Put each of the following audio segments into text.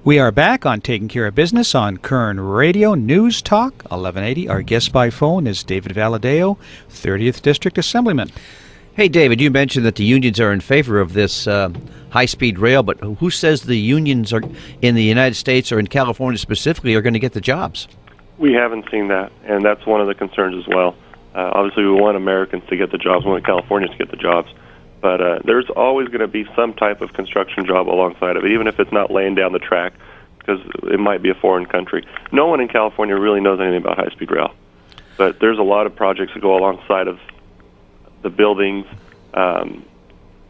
We are back on Taking Care of Business on Kern Radio News Talk 1180. Our guest by phone is David Valadao, 30th District Assemblyman. Hey, David, you mentioned that the unions are in favor of this high-speed rail, but who says the unions are in the United States or in California specifically are going to get the jobs? We haven't seen that, and that's one of the concerns as well. Obviously, we want Americans to get the jobs. We want Californians to get the jobs. But there's always going to be some type of construction job alongside of it, even if it's not laying down the track, because it might be a foreign country. No one in California really knows anything about high-speed rail. But there's a lot of projects that go alongside of the buildings,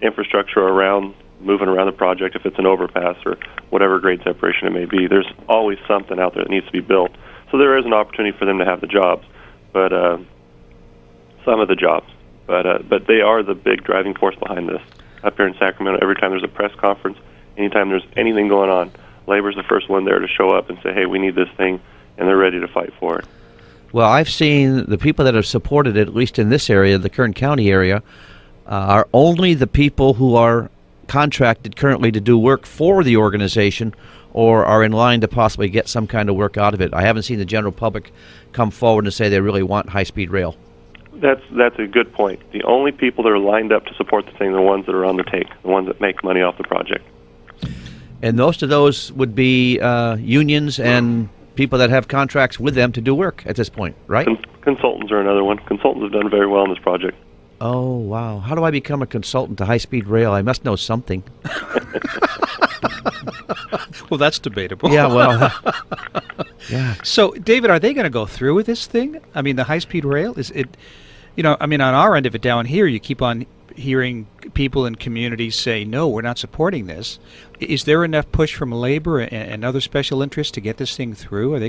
infrastructure around, moving around the project, if it's an overpass or whatever grade separation it may be. There's always something out there that needs to be built. So there is an opportunity for them to have the jobs, but some of the jobs. But they are the big driving force behind this. Up here in Sacramento, every time there's a press conference, anytime there's anything going on, labor's the first one there to show up and say, hey, we need this thing, and they're ready to fight for it. Well, I've seen the people that have supported it, at least in this area, the Kern County area, are only the people who are contracted currently to do work for the organization or are in line to possibly get some kind of work out of it. I haven't seen the general public come forward and say they really want high-speed rail. That's a good point. The only people that are lined up to support the thing are the ones that are on the take, the ones that make money off the project. And most of those would be unions and people that have contracts with them to do work at this point, right? Consultants are another one. Consultants have done very well on this project. Oh, wow. How do I become a consultant to high-speed rail? I must know something. Well, that's debatable. Yeah, well, yeah. So, David, are they going to go through with this thing? I mean, the high-speed rail, is it, on our end of it down here, you keep on hearing people in communities say, no, we're not supporting this. Is there enough push from labor and other special interests to get this thing through? Are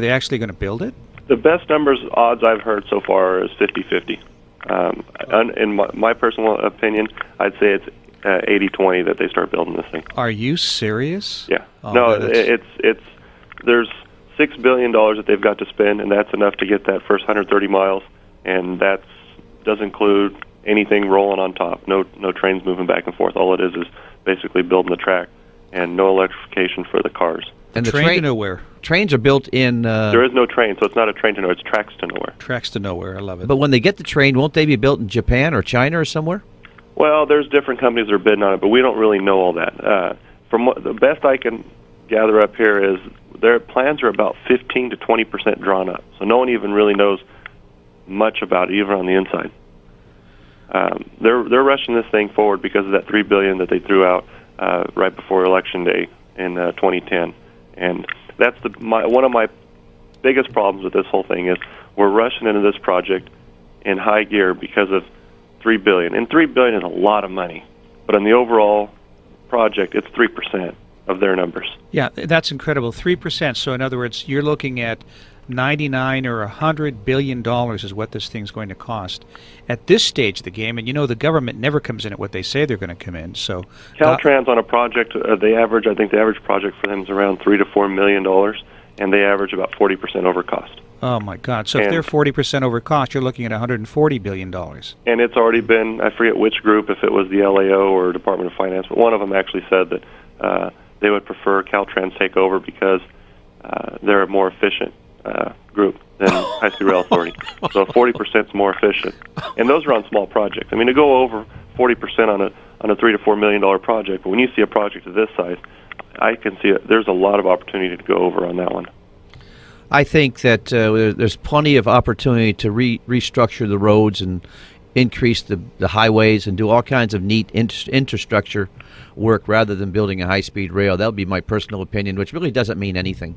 they actually going to build it? The best odds I've heard so far is 50-50. In my personal opinion, I'd say it's 80-20 that they start building this thing. Are you serious? Yeah. Oh, no, there's $6 billion that they've got to spend, and that's enough to get that first 130 miles, and that does include anything rolling on top. No trains moving back and forth. All it is basically building the track, and no electrification for the cars. And the train to nowhere. Trains are built in... There is no train, so it's not a train to nowhere. It's tracks to nowhere. Tracks to nowhere. I love it. But when they get the train, won't they be built in Japan or China or somewhere? Well, there's different companies that are bidding on it, but we don't really know all that. From the best I can gather up here is their plans are about 15 to 20% drawn up, so no one even really knows much about it, even on the inside. They're rushing this thing forward because of that $3 billion that they threw out right before Election Day in 2010, and that's one of my biggest problems with this whole thing is we're rushing into this project in high gear because of $3 billion, and $3 billion is a lot of money, but on the overall project, it's 3% of their numbers. Yeah, that's incredible. 3%. So in other words, you're looking at 99 or $100 billion is what this thing's going to cost at this stage of the game. And the government never comes in at what they say they're going to come in. So Caltrans on a project, I think the average project for them is around $3 to $4 million, and they average about 40% over cost. Oh my God! So if they're 40% over cost, you're looking at $140 billion. And it's already been, I forget which group, if it was the LAO or Department of Finance, but one of them actually said that they would prefer Caltrans take over because they're a more efficient group than High Speed Rail Authority. So 40% is more efficient, and those are on small projects. I mean, to go over 40% on a $3 to $4 million project, but when you see a project of this size, I can see there's a lot of opportunity to go over on that one. I think that there's plenty of opportunity to restructure the roads and increase the highways and do all kinds of neat infrastructure work rather than building a high-speed rail. That would be my personal opinion, which really doesn't mean anything.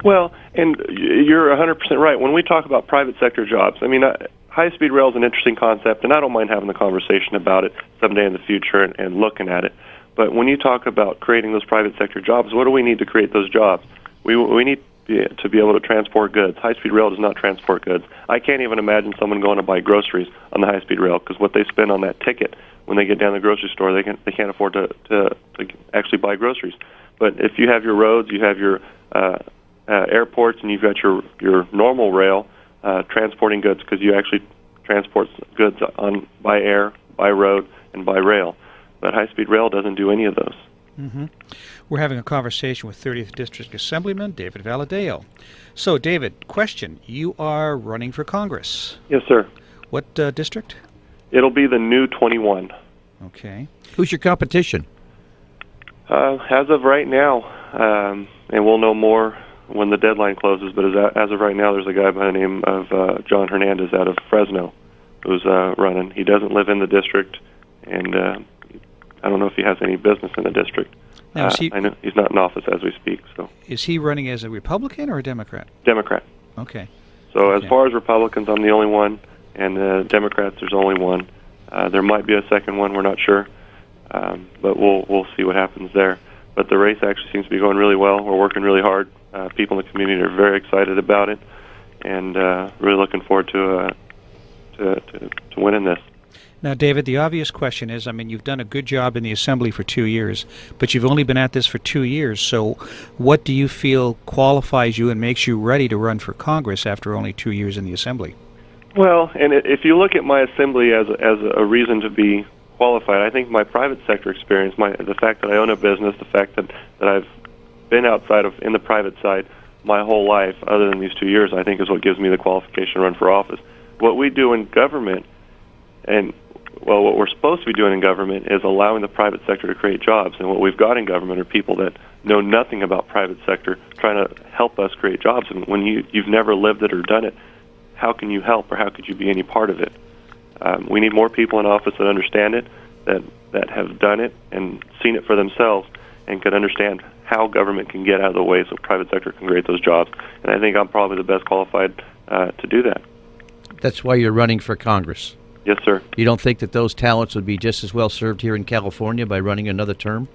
Well, and you're 100% right. When we talk about private sector jobs, I mean, high-speed rail is an interesting concept, and I don't mind having the conversation about it someday in the future and looking at it. But when you talk about creating those private sector jobs, what do we need to create those jobs? We need to be able to transport goods. High-speed rail does not transport goods. I can't even imagine someone going to buy groceries on the high-speed rail because what they spend on that ticket when they get down to the grocery store, they can't afford to actually buy groceries. But if you have your roads, you have your airports, and you've got your normal rail transporting goods because you actually transport goods by air, by road, and by rail. But high-speed rail doesn't do any of those. We're having a conversation with 30th District Assemblyman David Valadao. So, David, question. You are running for Congress. Yes, sir. What district? It'll be the new 21. Okay. Who's your competition? As of right now, and we'll know more when the deadline closes, but as of right now, there's a guy by the name of John Hernandez out of Fresno who's running. He doesn't live in the district, and I don't know if he has any business in the district. Now, I know he's not in office as we speak. So, is he running as a Republican or a Democrat? Democrat. Okay. So as far as Republicans, I'm the only one, and Democrats, there's only one. There might be a second one. We're not sure, but we'll see what happens there. But the race actually seems to be going really well. We're working really hard. People in the community are very excited about it, and really looking forward to winning this. Now, David, the obvious question is, I mean, you've done a good job in the Assembly for 2 years, but you've only been at this for 2 years. So what do you feel qualifies you and makes you ready to run for Congress after only 2 years in the Assembly? Well, and if you look at my Assembly as a reason to be qualified, I think my private sector experience, the fact that I own a business, the fact that I've been outside of in the private side my whole life, other than these 2 years, I think is what gives me the qualification to run for office. What we do in government, and what we're supposed to be doing in government is allowing the private sector to create jobs. And what we've got in government are people that know nothing about private sector trying to help us create jobs. And when you've never lived it or done it, how can you help, or how could you be any part of it? We need more people in office that understand it, that have done it and seen it for themselves, and can understand how government can get out of the way so private sector can create those jobs. And I think I'm probably the best qualified to do that. That's why you're running for Congress. Yes, sir. You don't think that those talents would be just as well served here in California by running another term?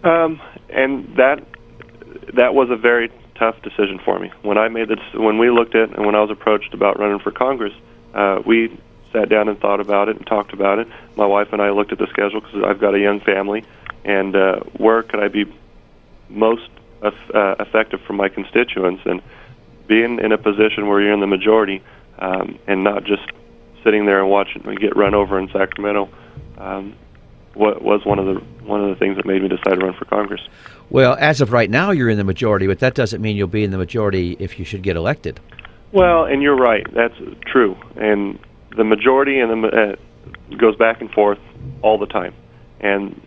And that was a very tough decision for me. When we looked at and when I was approached about running for Congress, we sat down and thought about it and talked about it. My wife and I looked at the schedule because I've got a young family, and where could I be most effective for my constituents, and being in a position where you're in the majority and not just sitting there and watching me get run over in Sacramento was one of the things that made me decide to run for Congress. Well, as of right now, you're in the majority, but that doesn't mean you'll be in the majority if you should get elected. Well, and you're right. That's true. And the majority and goes back and forth all the time. And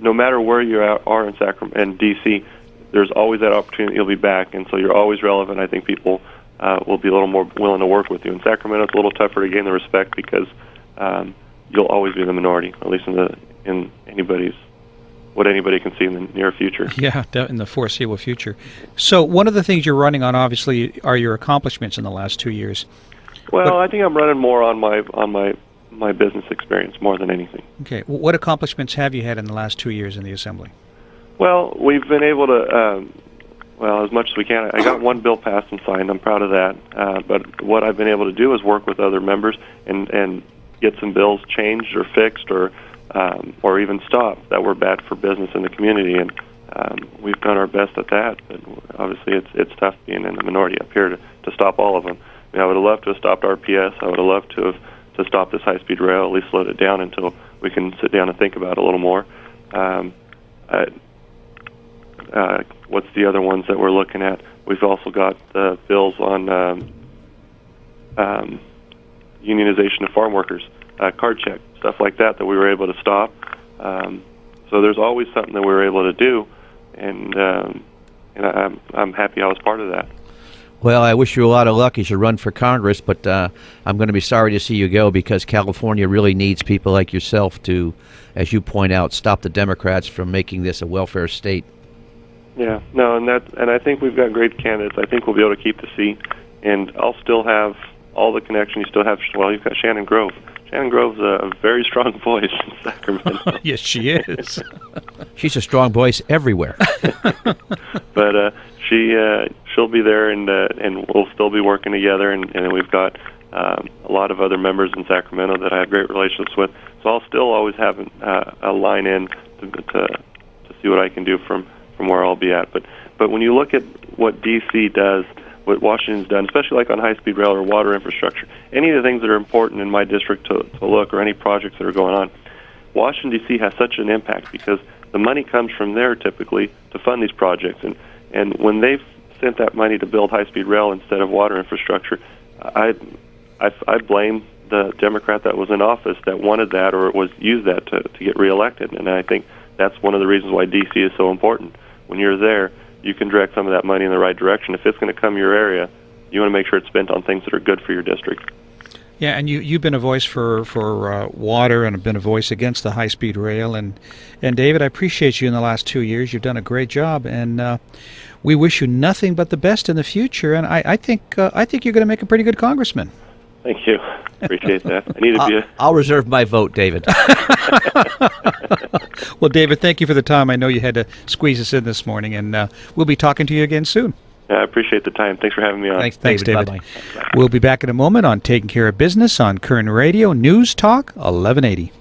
no matter where you are in Sacramento and D.C., there's always that opportunity you'll be back, and so you're always relevant. I think people will be a little more willing to work with you. In Sacramento, it's a little tougher to gain the respect because you'll always be the minority, at least in what anybody can see in the near future. Yeah, in the foreseeable future. So one of the things you're running on, obviously, are your accomplishments in the last 2 years. Well, I think I'm running more on my business experience more than anything. Okay. What accomplishments have you had in the last 2 years in the Assembly? Well, we've been able to, as much as we can. I got one bill passed and signed. I'm proud of that. But what I've been able to do is work with other members and get some bills changed or fixed or even stopped that were bad for business in the community. And we've done our best at that. But obviously, it's tough being in the minority up here to stop all of them. I mean, I would have loved to have stopped RPS. I would have loved to stop this high-speed rail, at least slowed it down until we can sit down and think about it a little more. What's the other ones that we're looking at? We've also got the bills on unionization of farm workers, card check, stuff like that we were able to stop. So there's always something that we were able to do, and I'm happy I was part of that. Well, I wish you a lot of luck as you run for Congress, but I'm going to be sorry to see you go because California really needs people like yourself to, as you point out, stop the Democrats from making this a welfare state. Yeah, no, and I think we've got great candidates. I think we'll be able to keep the seat, and I'll still have all the connections. You still have, you've got Shannon Grove. Shannon Grove's a very strong voice in Sacramento. Yes, she is. She's a strong voice everywhere. But she'll be there, and we'll still be working together. And we've got a lot of other members in Sacramento that I have great relationships with. So I'll still always have a line in to see what I can do from where I'll be at. But when you look at what D.C. does, what Washington's done, especially like on high-speed rail or water infrastructure, any of the things that are important in my district to look, or any projects that are going on, Washington, D.C. has such an impact because the money comes from there typically to fund these projects. And when they've sent that money to build high-speed rail instead of water infrastructure, I blame the Democrat that was in office that wanted that or used that to get reelected. And I think that's one of the reasons why D.C. is so important. When you're there, you can direct some of that money in the right direction. If it's going to come your area, you want to make sure it's spent on things that are good for your district. Yeah, and you've been a voice for water and have been a voice against the high-speed rail. And David, I appreciate you in the last 2 years. You've done a great job, and we wish you nothing but the best in the future. And I think you're going to make a pretty good congressman. Thank you. Appreciate that. I need to be I'll reserve my vote, David. Well, David, thank you for the time. I know you had to squeeze us in this morning, and we'll be talking to you again soon. Yeah, I appreciate the time. Thanks for having me on. Thanks, David. Bye-bye. We'll be back in a moment on Taking Care of Business on Kern Radio, News Talk 1180.